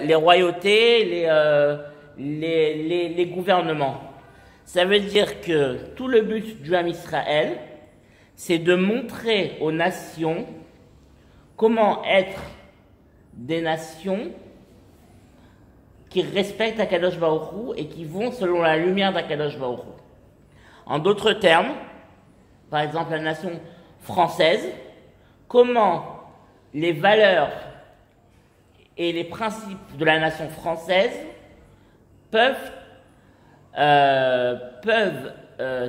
les royautés, les gouvernements. Ça veut dire que tout le but du Ham Israël, c'est de montrer aux nations comment être des nations qui respectent Akadosh Baruch Hu et qui vont selon la lumière d'Akadosh Baruch Hu. En d'autres termes, par exemple la nation française, comment les valeurs et les principes de la nation française peuvent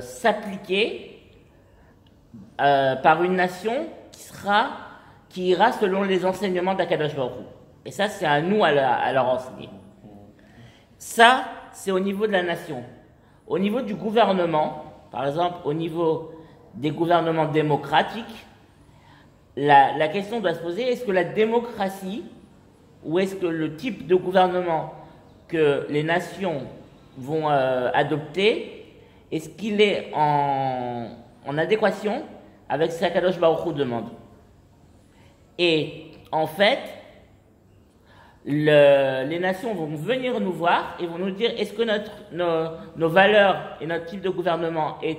s'appliquer par une nation qui ira selon les enseignements d'Akadosh Baruch Hu. Et ça, c'est à nous à leur enseigner. Ça, c'est au niveau de la nation. Au niveau du gouvernement, par exemple, au niveau des gouvernements démocratiques, la question doit se poser, est-ce que la démocratie, ou est-ce que le type de gouvernement que les nations vont adopter, est-ce qu'il est en adéquation avec ce qu'Akadosh Baruch Hu demande? Et en fait, les nations vont venir nous voir et vont nous dire est-ce que nos valeurs et notre type de gouvernement est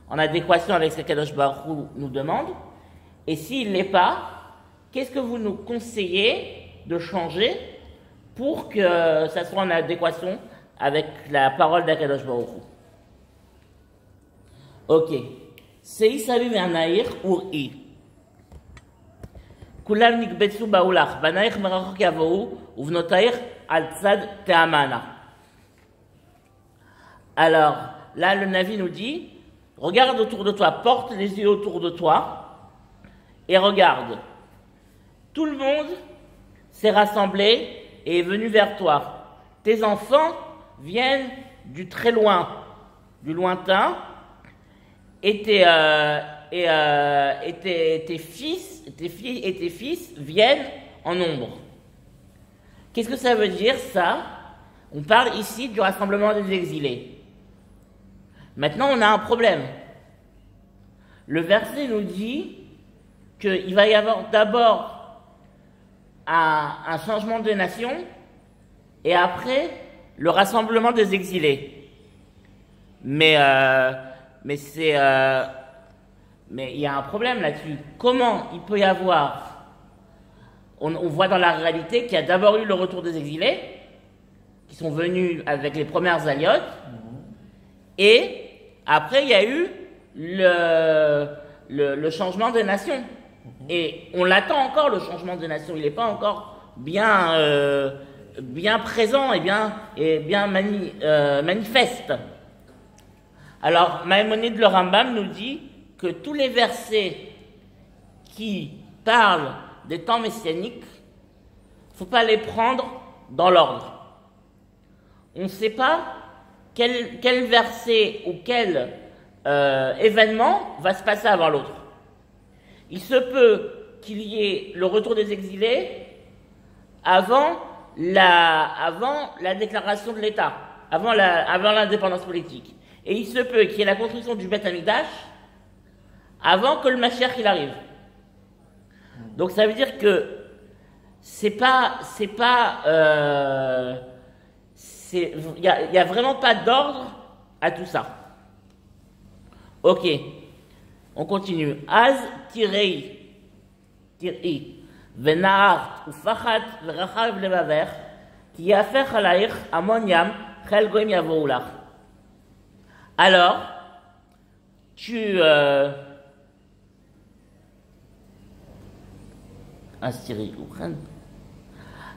en adéquation avec ce qu'Akadosh Baruch Hu nous demande? Et s'il ne l'est pas, qu'est-ce que vous nous conseillez de changer pour que ça soit en adéquation avec la parole d'Akadosh Baruch Hu? Ok. Sei savi ve'anair uri. כולם נקבצו באולך, בנייך מרחוק יבואו, ובנותייך על צד תאמנה. Alors, là, le Navi nous dit, regarde autour de toi, porte les yeux autour de toi, et regarde. Tout le monde s'est rassemblé et est venu vers toi. Tes enfants viennent du très loin, du lointain, et tes fils, tes filles et tes fils viennent en nombre. Qu'est-ce que ça veut dire, ça? On parle ici du rassemblement des exilés. Maintenant, on a un problème. Le verset nous dit qu'il va y avoir d'abord un changement de nation et après le rassemblement des exilés. Mais il y a un problème là-dessus. Comment il peut y avoir... On voit dans la réalité qu'il y a d'abord eu le retour des exilés, qui sont venus avec les premières aliotes, et après il y a eu le changement des nations. Et on l'attend encore, le changement des nations. Il n'est pas encore bien présent et bien manifeste. Alors, Maïmonide le Rambam nous dit que tous les versets qui parlent des temps messianiques, il ne faut pas les prendre dans l'ordre. On ne sait pas quel verset ou quel événement va se passer avant l'autre. Il se peut qu'il y ait le retour des exilés avant la déclaration de l'État, avant l'indépendance politique. Et il se peut qu'il y ait la construction du Beth Amikdash avant que le Mashiach il arrive. Donc ça veut dire que il y a vraiment pas d'ordre à tout ça. Ok, on continue. Az tirei venaart ufachat verachav levaver ki yafech alaich amon yam chel goim yavou lach. Alors,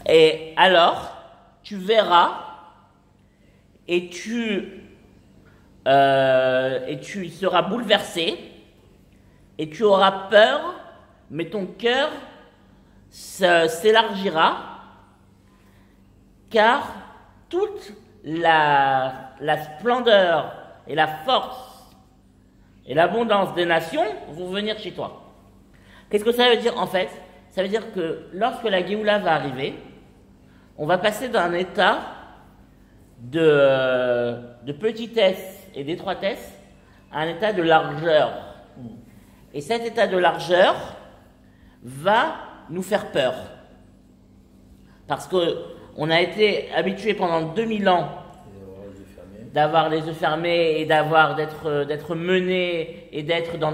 et alors, tu verras et tu seras bouleversé et tu auras peur, mais ton cœur s'élargira car toute la splendeur et la force et l'abondance des nations vont venir chez toi. Qu'est-ce que ça veut dire en fait? Ça veut dire que lorsque la Géoula va arriver, on va passer d'un état de petitesse et d'étroitesse à un état de largeur. Et cet état de largeur va nous faire peur. Parce que On a été habitué pendant 2000 ans d'avoir les yeux fermés et d'être mené et d'être dans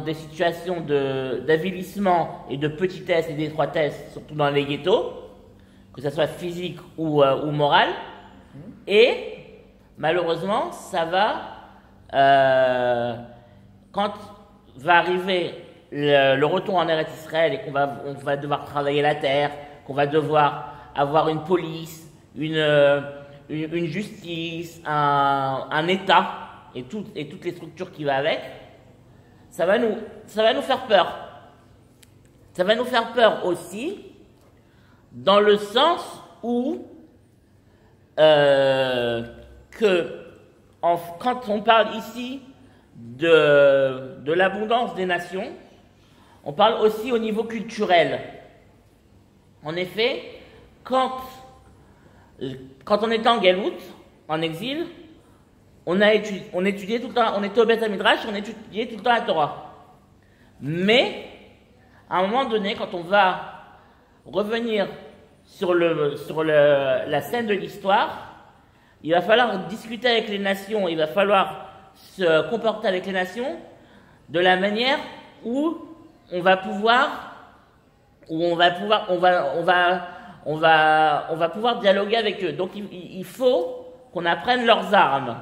des situations d'avilissement et de petitesse et d'étroitesse, surtout dans les ghettos, que ce soit physique ou moral. Et malheureusement, ça va, quand va arriver le retour en Eretz Israël et on va devoir travailler la terre, qu'on va devoir avoir une police, une justice, un État et toutes les structures qui vont avec, ça va nous faire peur. Ça va nous faire peur aussi dans le sens où quand on parle ici de l'abondance des nations, on parle aussi au niveau culturel. En effet, quand on était en Galout, en exil, on étudiait tout le temps, on était au Beth Midrash, on étudiait tout le temps la Torah. Mais, à un moment donné, quand on va revenir sur la scène de l'histoire, il va falloir discuter avec les nations, il va falloir se comporter avec les nations de la manière où on va pouvoir dialoguer avec eux. Donc il faut qu'on apprenne leurs armes,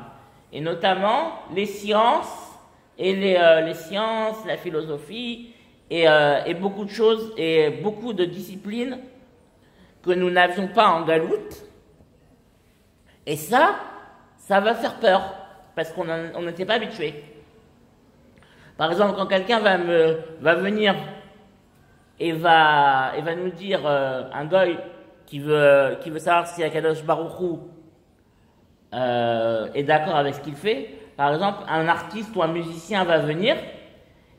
et notamment les sciences et les sciences, la philosophie et beaucoup de choses et beaucoup de disciplines que nous n'avions pas en Galoute. Et ça va faire peur parce qu'on n'était pas habitué. Par exemple, quand quelqu'un va venir et va nous dire, un goy qui veut savoir si Akadosh Baruch Hu est d'accord avec ce qu'il fait, par exemple, un artiste ou un musicien va venir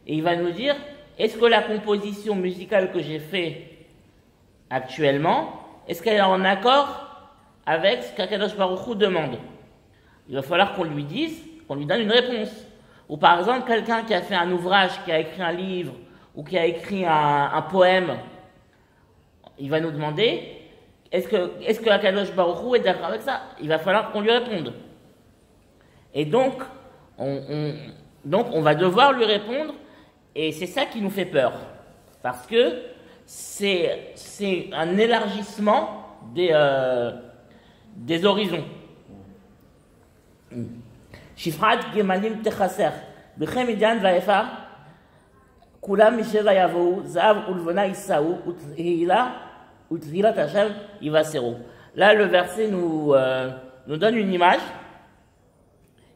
et il va nous dire, est-ce que la composition musicale que j'ai fait actuellement, est-ce qu'elle est en accord avec ce qu'Akadosh Baruch Hu demande? Il va falloir qu'on lui dise, qu'on lui donne une réponse. Ou par exemple, quelqu'un qui a fait un ouvrage, qui a écrit un livre, ou qui a écrit un poème, il va nous demander, est-ce que Akadosh Baruch Hu est d'accord avec ça? Il va falloir qu'on lui réponde. Et donc, on va devoir lui répondre, et c'est ça qui nous fait peur. Parce que c'est un élargissement des horizons. Shifrat gemalim techasser, bechem midian vaefa, kulam misheva yavou, zav ulvona isaou, utvila tashem ivasero. Là, le verset nous donne une image.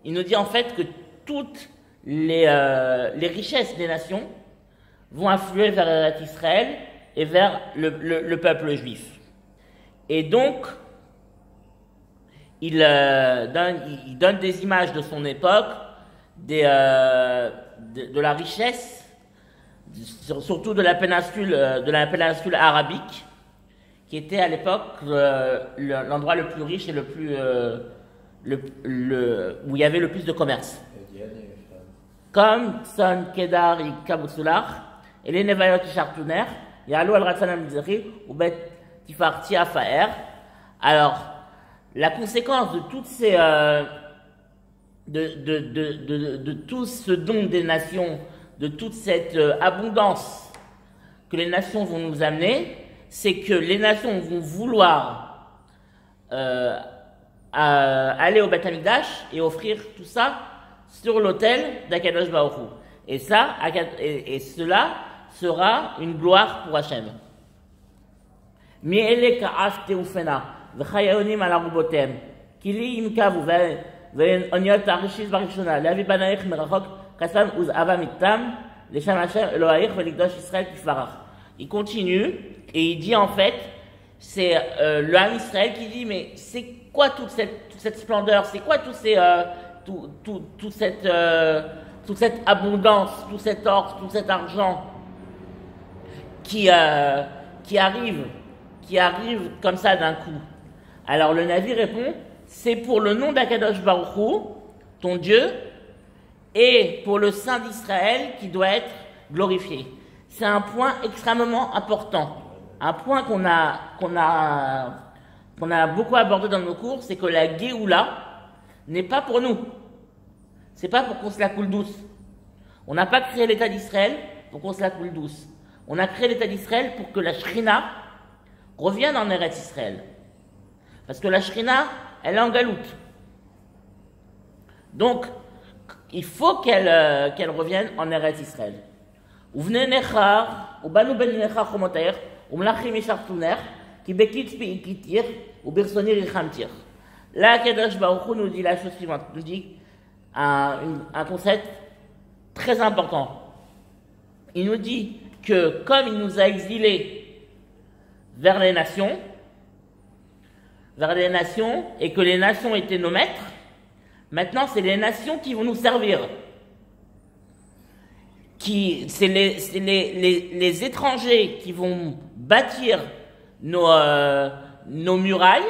Il nous dit en fait que toutes les richesses des nations vont affluer vers Israël et vers le peuple juif. Et donc, il donne des images de son époque, de la richesse, surtout de la péninsule arabique, qui était à l'époque l'endroit le plus riche et où il y avait le plus de commerce. Comme Son, Kedar et Kabutsular, et les Nevayot Chartuner, et Alou al-Ratsan al-Mizrahi, ou Bet Tifarti Afaer. Alors, la conséquence de toutes ces, de tout ce don des nations, de toute cette abondance que les nations vont nous amener, c'est que les nations vont vouloir aller au Beth Amikdash et offrir tout ça sur l'autel d'Akadosh Baruch Hu. Et cela sera une gloire pour Hachem. Mi'ele ka'af teufena v'chayonim ala rubotem kili imkavu v'onyot arishis barishona levi banaich merachok kasam uz ava mitam lesham Hashem Elohaich v'likdosh Israël kifvarach. Il continue et il dit en fait, c'est le Ham Israël qui dit, mais c'est quoi toute cette splendeur, c'est quoi toute cette abondance, tout cet or, tout cet argent qui arrive comme ça d'un coup. Alors le Navi répond, c'est pour le nom d'Akadosh Baruch Hu, ton Dieu, et pour le Saint d'Israël qui doit être glorifié. C'est un point extrêmement important. un point qu'on a beaucoup abordé dans nos cours, c'est que la Géoula n'est pas pour nous. C'est pas pour qu'on se la coule douce. On n'a pas créé l'État d'Israël pour qu'on se la coule douce. On a créé l'État d'Israël pour que la Shrina revienne en Eretz Israël. Parce que la Shrina, elle est en galoute. Donc, il faut qu'elle revienne en Eretz Israël. Uvne nechar, ubanu ben nechar chomotair, umlachim yishartuner, ki bekitz pi'ikitir, ubirsonir yichamtir. Là, Kadosh Baruch Hu nous dit la chose suivante, nous dit un concept très important. Il nous dit que comme il nous a exilés vers les nations, et que les nations étaient nos maîtres, maintenant c'est les nations qui vont nous servir. C'est les étrangers qui vont bâtir nos murailles,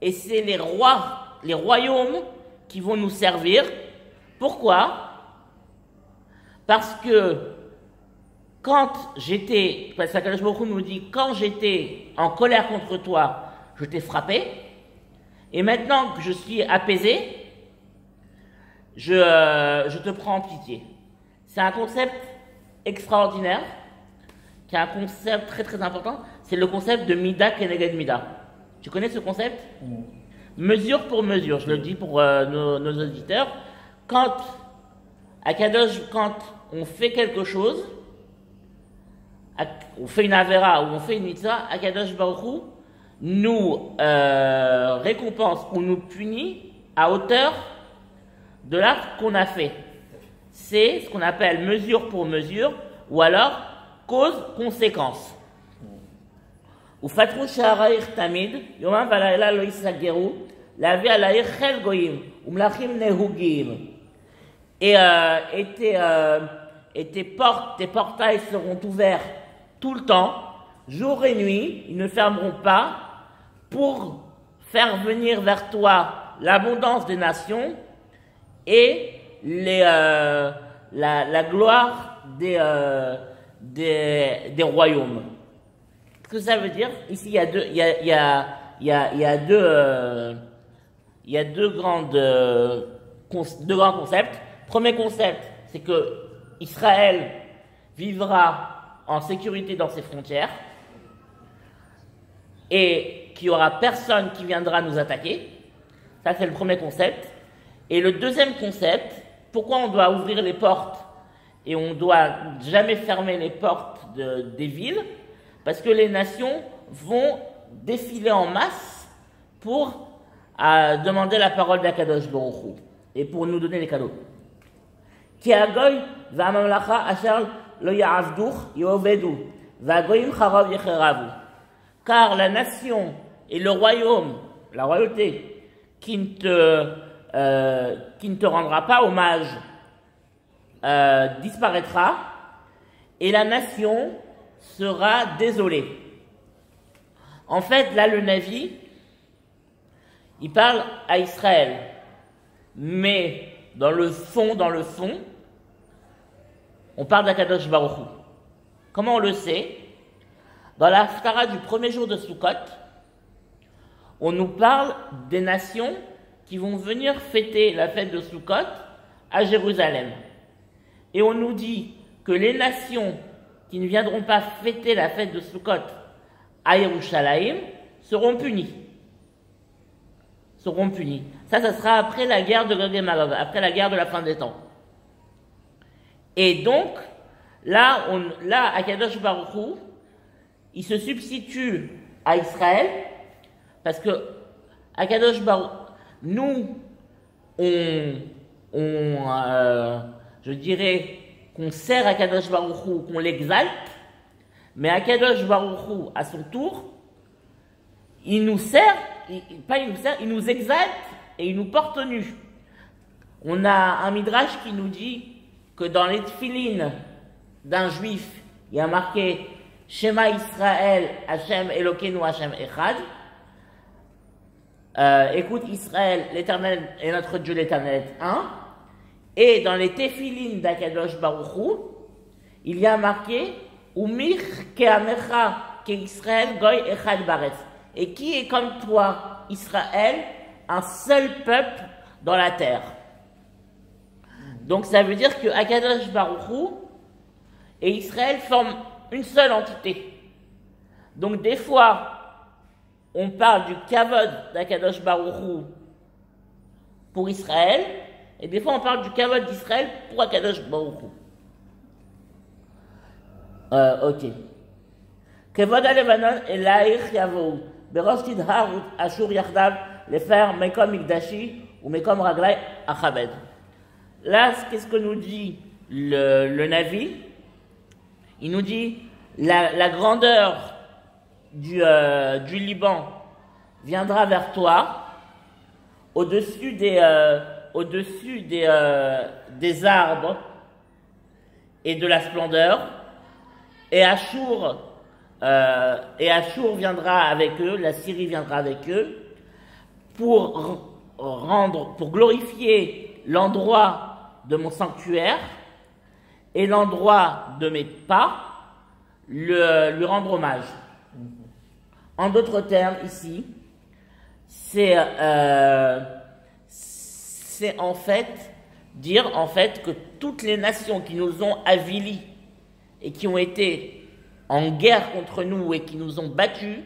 et c'est les royaumes qui vont nous servir. Pourquoi? Parce que parce que Akadosh Baruch Hu nous dit, quand j'étais en colère contre toi, je t'ai frappé, et maintenant que je suis apaisé, je te prends en pitié. C'est un concept extraordinaire, qui est un concept très très important, c'est le concept de Mida Keneged Mida. Tu connais ce concept? Mesure pour mesure, je le dis pour nos auditeurs. Quand on fait quelque chose, on fait une avera ou on fait une mitzvah, Akadosh Baruch Hu nous récompense ou nous punit à hauteur de l'acte qu'on a fait. C'est ce qu'on appelle mesure pour mesure, ou alors cause-conséquence. Ufatru sha'araich tamid, yomam valayla lo yisageru, lavi alayich chel goyim, umlachim nehugim. Et tes portails seront ouverts tout le temps, jour et nuit, ils ne fermeront pas, pour faire venir vers toi l'abondance des nations et la gloire des royaumes. Ce que ça veut dire, ici il y a deux grands concepts. Premier concept, c'est que Israël vivra en sécurité dans ses frontières et qu'il n'y aura personne qui viendra nous attaquer. Ça, c'est le premier concept. Et le deuxième concept, pourquoi on doit ouvrir les portes et on ne doit jamais fermer les portes des villes? Parce que les nations vont défiler en masse pour demander la parole d'Akadosh Baruch Hu et pour nous donner les cadeaux. Ki agoy va'amamlacha asher lo ya'avduch yovedu va'agoyim charav yecheravu. Car la nation et le royaume, la royauté, qui ne te rendra pas hommage, disparaîtra, et la nation sera désolée. En fait, là, le Navi, il parle à Israël, mais dans le fond, on parle d'Akadosh Baruch Hu. Comment on le sait? Dans la Haftara du premier jour de Sukkot, on nous parle des nations qui vont venir fêter la fête de Sukkot à Jérusalem. Et on nous dit que les nations qui ne viendront pas fêter la fête de Sukkot à Yerushalayim seront punies. Ça sera après la guerre de Gog et Magog, après la guerre de la fin des temps. Et donc, là, Akadosh Baruch Hu, il se substitue à Israël, parce que Akadosh Baruch Hu, nous, je dirais qu'on sert Akadosh Baruch Hu, qu'on l'exalte, mais Akadosh Baruch Hu, à son tour, il nous sert, il nous exalte et il nous porte nus. On a un midrash qui nous dit que dans les tfilines d'un juif, il y a marqué Shema Israël, Hashem Elokeinu, Hashem Echad. Écoute Israël, l'Éternel est notre Dieu, l'Éternel est un. Et dans les tefilines d'Akadosh Baruch Hu, il y a marqué Umich Keamecha qu'Israël goy echad baretz. Et qui est comme toi, Israël, un seul peuple dans la terre. Donc ça veut dire que Akadosh Baruch Hu et Israël forment une seule entité. Donc des fois, on parle du kavod d'Akadosh Baruch Hu pour Israël, et des fois on parle du kavod d'Israël pour Akadosh Baruch Hu. Ok. Kavod Levanon et Laïch Yavou. Berosh Tidhar Ashur Yachdav, les faire Mekom Mikdashi ou Mekom Raglai Achabed. Là, qu'est-ce que nous dit le Navi? Il nous dit la grandeur du Liban viendra vers toi, au-dessus des arbres et de la splendeur, et Achour viendra avec eux, la Syrie viendra avec eux, pour glorifier l'endroit de mon sanctuaire et l'endroit de mes pas, lui rendre hommage. En d'autres termes, ici, c'est en fait dire en fait que toutes les nations qui nous ont avilis et qui ont été en guerre contre nous et qui nous ont battus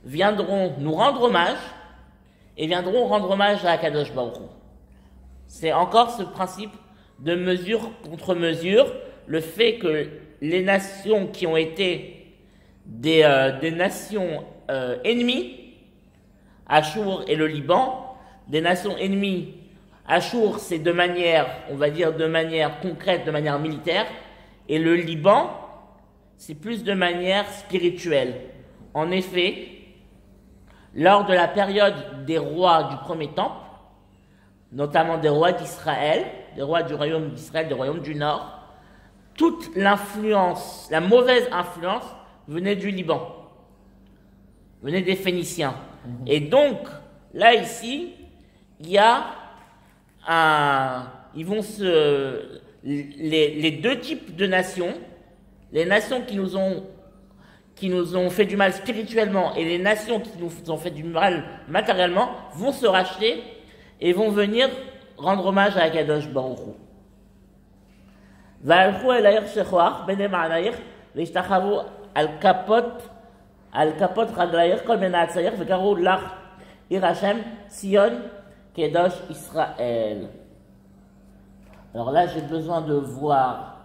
viendront nous rendre hommage et viendront rendre hommage à Akadosh Baruch Hu. C'est encore ce principe de mesure contre mesure, le fait que les nations qui ont été des nations ennemies, Achour et le Liban, des nations ennemies, Achour c'est de manière, on va dire de manière concrète, de manière militaire, et le Liban c'est plus de manière spirituelle. En effet, lors de la période des rois du premier temple, notamment des rois d'Israël, des rois du royaume d'Israël, des royaumes du Nord, toute l'influence, la mauvaise influence venait du Liban, venait des Phéniciens. Et donc, là, ici, il y a les deux types de nations, les nations qui nous ont fait du mal spirituellement et les nations qui nous ont fait du mal matériellement vont se racheter et vont venir rendre hommage à Akadosh Baruch Hu. והלכו אל העיר שכוח, ביניהם העיר, והשתחוו על כפות רגלייך כל מנעצייך, וקראו לך עיר השם ציון קדוש ישראל. Alors là, j'ai besoin de voir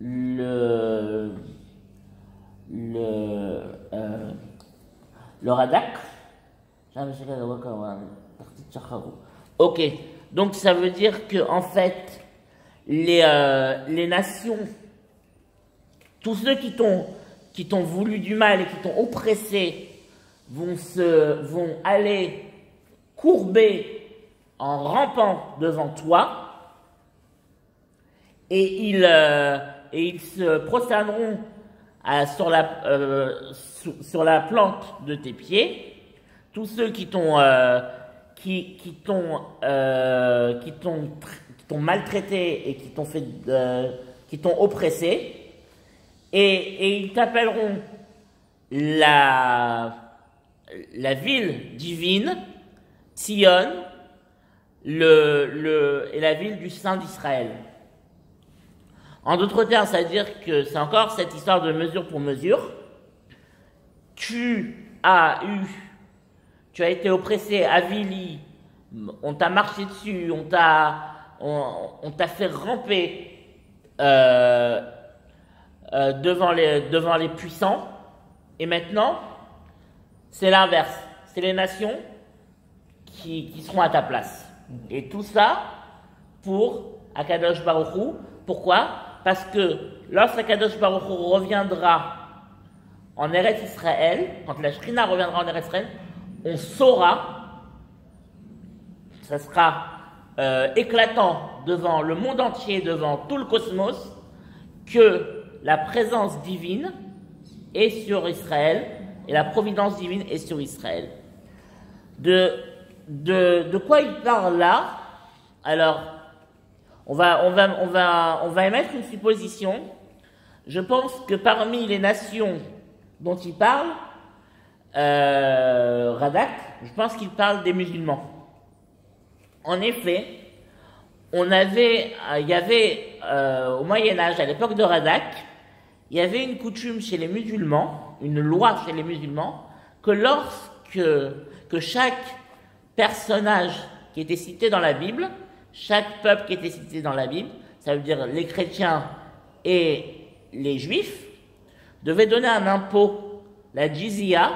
le Radak. Ok, donc ça veut dire que en fait, les nations, tous ceux qui t'ont voulu du mal et qui t'ont oppressé, vont aller courber en rampant devant toi, et ils se prosterneront sur la plante de tes pieds. Tous ceux qui t'ont maltraité et qui t'ont oppressé, et ils t'appelleront la ville divine, Sion, et la ville du Saint d'Israël. En d'autres termes, ça veut dire que c'est encore cette histoire de mesure pour mesure. Tu as été oppressé, avili, on t'a marché dessus, on t'a fait ramper devant les puissants, et maintenant, c'est l'inverse. C'est les nations qui seront à ta place. Et tout ça pour Akadosh Baruch Hu. Pourquoi? Parce que lorsqu'Akadosh Baruch Hu reviendra en Eretz Israël, quand la Shrina reviendra en Eretz Israël, on saura, ça sera éclatant devant le monde entier, devant tout le cosmos, que la présence divine est sur Israël et la providence divine est sur Israël. De quoi il parle là? Alors, on va émettre une supposition. Je pense que parmi les nations dont il parle, Radak, je pense qu'il parle des musulmans. En effet, il y avait au Moyen-Âge, à l'époque de Radak, il y avait une coutume chez les musulmans, une loi chez les musulmans, que chaque personnage qui était cité dans la Bible, chaque peuple qui était cité dans la Bible, ça veut dire les chrétiens et les juifs, devait donner un impôt, la jizya,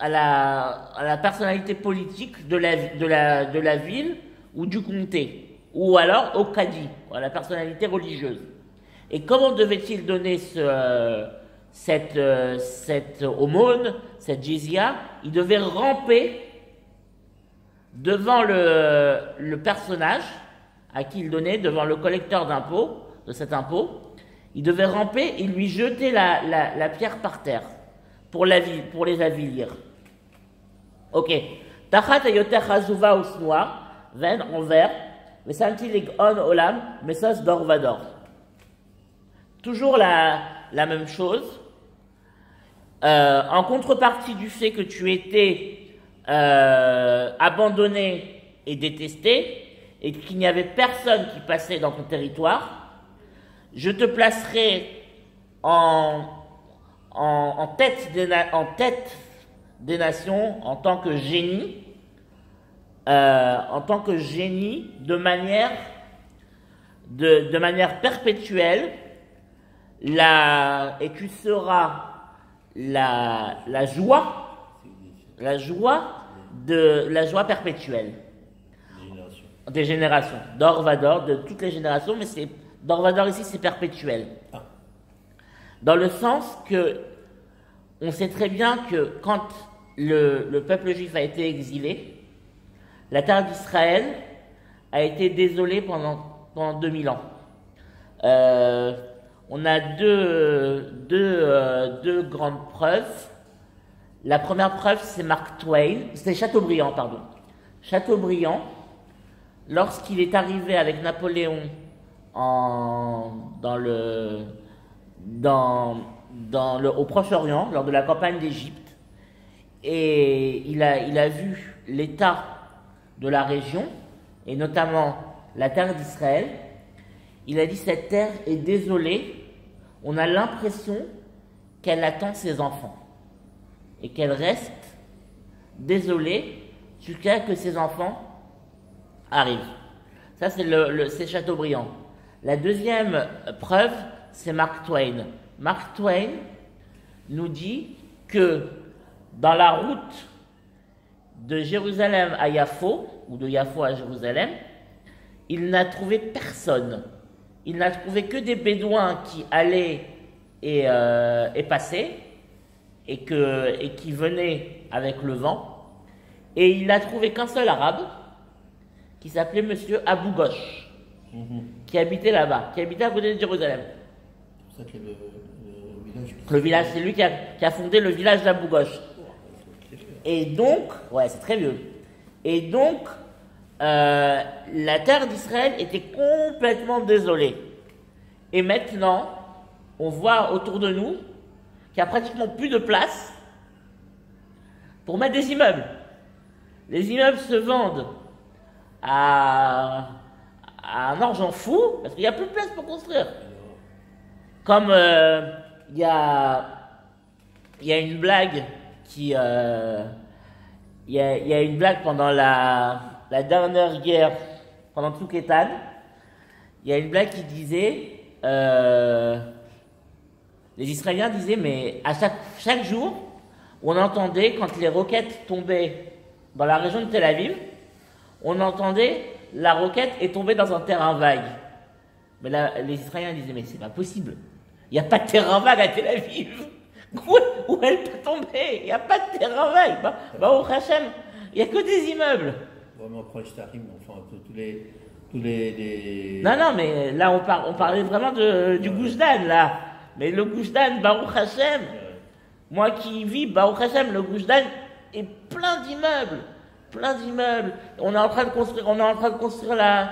à la personnalité politique de la ville ou du comté, ou alors au cadi, à la personnalité religieuse. Et comment devait-il donner cette aumône, cette jizya? Il devait ramper devant le personnage à qui il donnait, devant le collecteur d'impôts, de cet impôt. Il devait ramper et lui jeter la pierre par terre pour les avilir. Ok. Tachat ayoter chazuva usnoa, ven en vert, mais santi on olam, mais ça d'or vador. Toujours la même chose. En contrepartie du fait que tu étais abandonné et détesté, et qu'il n'y avait personne qui passait dans ton territoire, je te placerai en tête des nations en tant que génie, de manière perpétuelle, et tu seras la joie perpétuelle des générations, d'or vador, de toutes les générations, mais c'est d'or vador ici, c'est perpétuel. Dans le sens que on sait très bien que quand le peuple juif a été exilé, la terre d'Israël a été désolée pendant 2000 ans. On a deux grandes preuves. La première preuve, c'est Mark Twain, c'est Chateaubriand, pardon. Chateaubriand, lorsqu'il est arrivé avec Napoléon au Proche-Orient, lors de la campagne d'Égypte, et il a vu l'état de la région, et notamment la terre d'Israël. Il a dit: cette terre est désolée, on a l'impression qu'elle attend ses enfants, et qu'elle reste désolée jusqu'à ce que ses enfants arrivent. Ça, c'est Chateaubriand. La deuxième preuve, c'est Mark Twain. Mark Twain nous dit que dans la route de Jérusalem à Yafo, ou de Yafo à Jérusalem, il n'a trouvé personne. Il n'a trouvé que des bédouins qui allaient et passaient, et qui venaient avec le vent. Et il n'a trouvé qu'un seul arabe, qui s'appelait Monsieur Abou Ghosh, qui habitait là-bas, qui habitait à côté de Jérusalem. C'est ça que le village. Le village, c'est lui qui a fondé le village d'Abou Ghosh. Et donc, ouais, c'est très vieux. Et donc, la terre d'Israël était complètement désolée. Et maintenant, on voit autour de nous qu'il n'y a pratiquement plus de place pour mettre des immeubles. Les immeubles se vendent à un argent fou, parce qu'il n'y a plus de place pour construire. Comme il y a une blague il y a une blague pendant la dernière guerre, pendant Tsuketan, il y a une blague qui disait, les Israéliens disaient, mais à chaque jour, on entendait, quand les roquettes tombaient dans la région de Tel Aviv, on entendait la roquette est tombée dans un terrain vague. Mais là, les Israéliens disaient, mais c'est pas possible. Il n'y a pas de terrain vague à Tel Aviv. Où elle peut tomber? Il n'y a pas de terrain vague. Au Hachem, il n'y a que des immeubles. Vraiment proche d'Arim, enfin, tous les... Non, mais là, on parlait vraiment du Gush Dan, là. Mais le Gush Dan, Baruch Hashem, moi qui vis, Baruch Hashem, le Gush Dan est plein d'immeubles. On est en train de construire la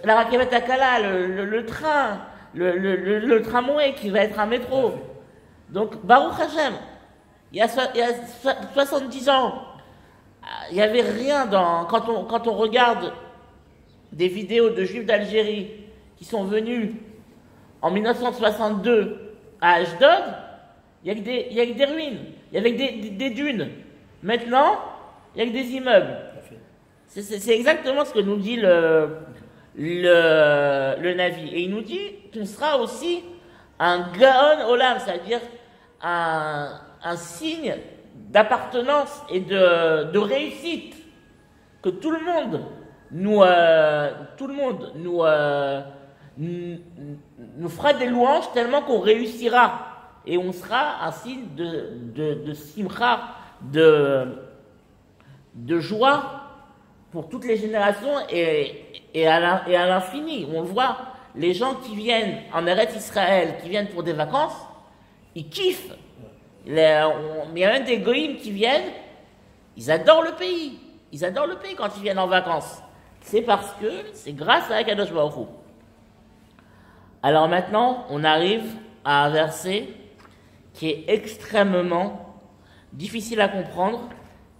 Rakevet Akala, le train. le tramway qui va être un métro. Donc, Baruch Hashem, il y a 70 ans, il n'y avait rien quand on regarde des vidéos de juifs d'Algérie qui sont venus en 1962 à Ashdod, il n'y a que des ruines, il y avait que des dunes. Maintenant, il n'y a que des immeubles. C'est exactement ce que nous dit le Navi. Et il nous dit qu'on sera aussi un Gaon Olam, c'est-à-dire un signe d'appartenance et de réussite, que tout le monde nous fera des louanges tellement qu'on réussira et on sera un signe de simcha, de joie pour toutes les générations et à l'infini. On le voit, les gens qui viennent en Eretz Israël, qui viennent pour des vacances, ils kiffent. Il y a même des goïms qui viennent, ils adorent le pays. Ils adorent le pays quand ils viennent en vacances. C'est parce que c'est grâce à Akadosh Baruch Hu. Alors maintenant, on arrive à un verset qui est extrêmement difficile à comprendre,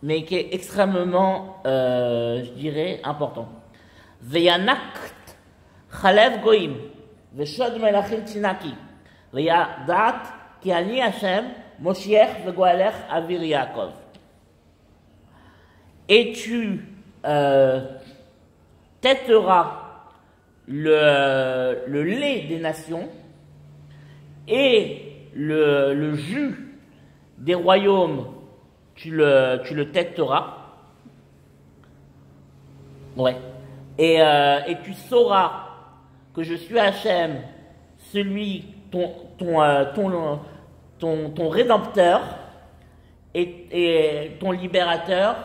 mais qui est extrêmement, je dirais, important. Veyanakt chalev goïm, veshod melachim tinaki, veyadat ki ani Hashem, Moshiach vegoalech avir Yaakov. Et tu têteras le lait des nations et le jus des royaumes, tu le têteras. Ouais. Et tu sauras que je suis Hachem, celui, ton rédempteur et ton libérateur,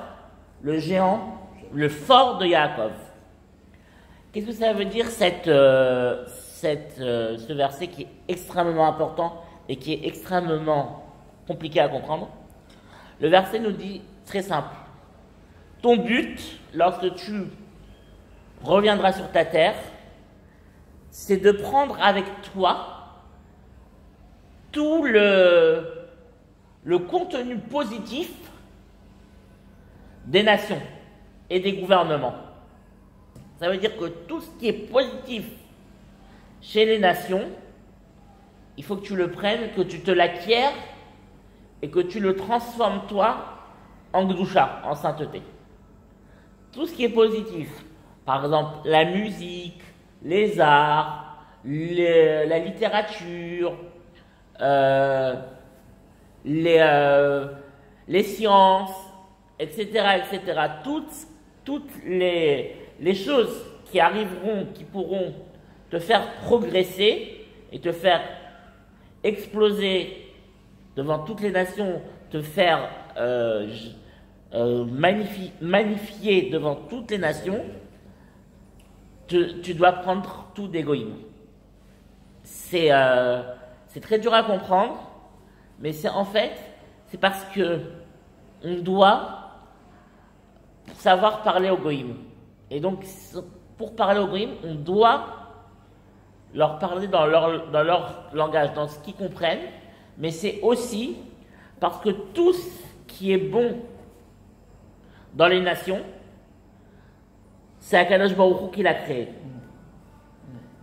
le géant, le fort de Yaakov. Qu'est-ce que ça veut dire ce verset qui est extrêmement important et qui est extrêmement compliqué à comprendre? Le verset nous dit très simple. Ton but, lorsque tu reviendras sur ta terre, c'est de prendre avec toi tout le contenu positif des nations et des gouvernements. Ça veut dire que tout ce qui est positif chez les nations, il faut que tu le prennes, que tu te l'acquières et que tu le transformes toi en Gdusha, en sainteté. Tout ce qui est positif, par exemple la musique, les arts, la littérature, les sciences, etc., etc. Toutes les choses qui arriveront, qui pourront te faire progresser et te faire exploser devant toutes les nations, te faire magnifier devant toutes les nations, tu dois prendre tout d'égoïsme. C'est très dur à comprendre, mais c'est parce que on doit savoir parler aux goïms. Et donc, pour parler aux goïms, on doit leur parler dans leur langage, dans ce qu'ils comprennent, mais c'est aussi parce que tout ce qui est bon dans les nations, c'est Akadosh Baruch Hu qui l'a créé.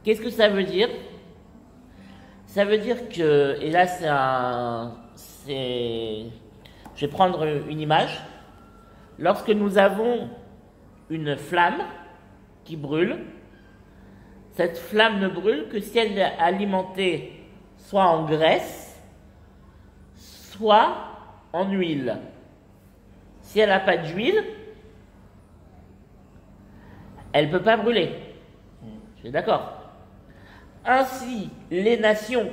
Qu'est-ce que ça veut dire? Ça veut dire que, et là je vais prendre une image. Lorsque nous avons une flamme qui brûle, cette flamme ne brûle que si elle est alimentée soit en graisse, soit en huile. Si elle n'a pas d'huile, elle ne peut pas brûler. Je suis d'accord. Ainsi, les nations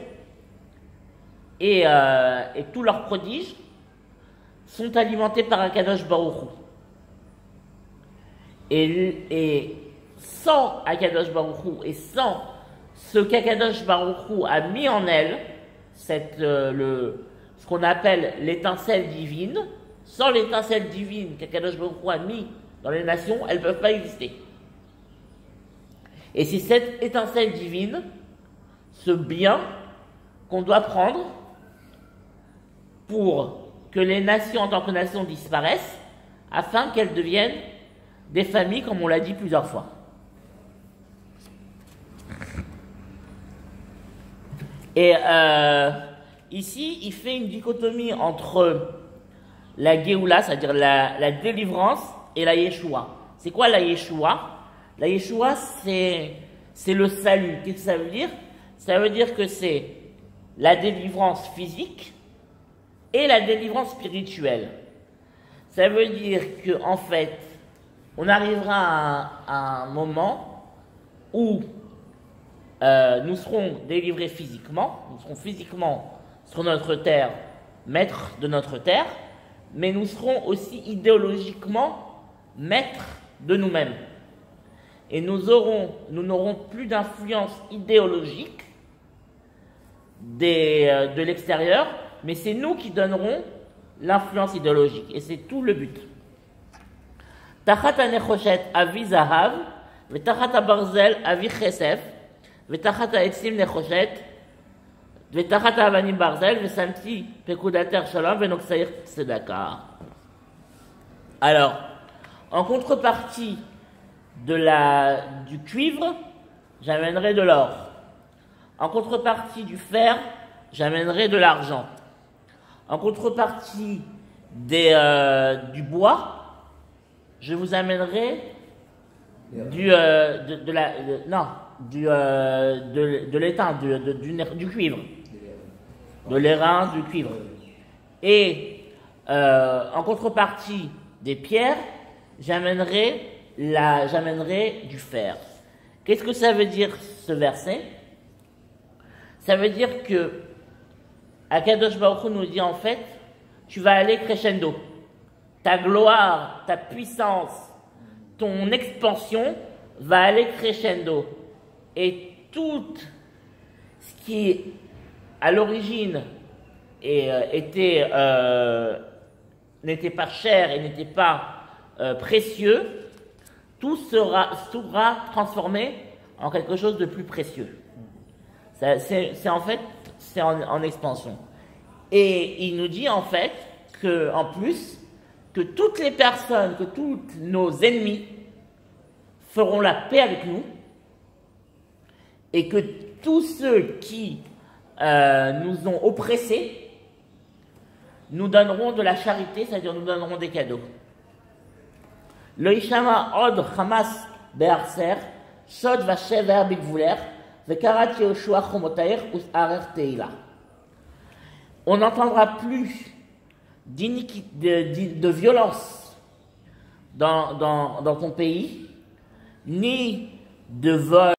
et tous leurs prodiges sont alimentés par Akadosh Baruch Hu. Et sans Akadosh Baruch Hu et sans ce qu'Akadosh Baruch Hu a mis en elle, ce qu'on appelle l'étincelle divine, sans l'étincelle divine qu'Akadosh Baruch Hu a mis dans les nations, elles ne peuvent pas exister. Et c'est cette étincelle divine, ce bien qu'on doit prendre pour que les nations en tant que nations disparaissent, afin qu'elles deviennent des familles, comme on l'a dit plusieurs fois. Et ici, il fait une dichotomie entre la Géoula, c'est-à-dire la délivrance, et la Yeshua. C'est quoi la Yeshua? La Yeshua, c'est le salut. Qu'est-ce que ça veut dire? Ça veut dire que c'est la délivrance physique et la délivrance spirituelle. Ça veut dire que, en fait, on arrivera à un moment où nous serons délivrés physiquement, nous serons physiquement sur notre terre, maîtres de notre terre, mais nous serons aussi idéologiquement maîtres de nous-mêmes. Et nous n'aurons plus d'influence idéologique de l'extérieur, mais c'est nous qui donnerons l'influence idéologique. Et c'est tout le but. Tachat ha-nechoshet avi zahav, vetachat ha-barzel avi chesef, vetachat ha-etzim nechoshet, vetachat ha-avanim barzel, vesamti pekudater shalom, venoxair tzedaka. Alors, en contrepartie du cuivre, j'amènerai de l'or. En contrepartie du fer, j'amènerai de l'argent. En contrepartie du bois, je vous amènerai du l'étain, du cuivre. De l'airain, du cuivre. Et en contrepartie des pierres, j'amènerai du fer. Qu'est-ce que ça veut dire ce verset? Ça veut dire que Akadosh Baruch Hu nous dit en fait, tu vas aller crescendo. Ta gloire, ta puissance, ton expansion va aller crescendo. Et tout ce qui à l'origine n'était pas cher et n'était pas précieux, tout sera transformé en quelque chose de plus précieux. C'est en expansion. Et il nous dit en fait que, en plus, que toutes les personnes, que tous nos ennemis feront la paix avec nous, et que tous ceux qui nous ont oppressés nous donneront de la charité, c'est-à-dire nous donneront des cadeaux. Lo yishama od chamas be'arser, shod vashever bigvuler, vekarat Yehoshua chomotair u'arer teila. On n'entendra plus de violence dans ton pays, ni de vol.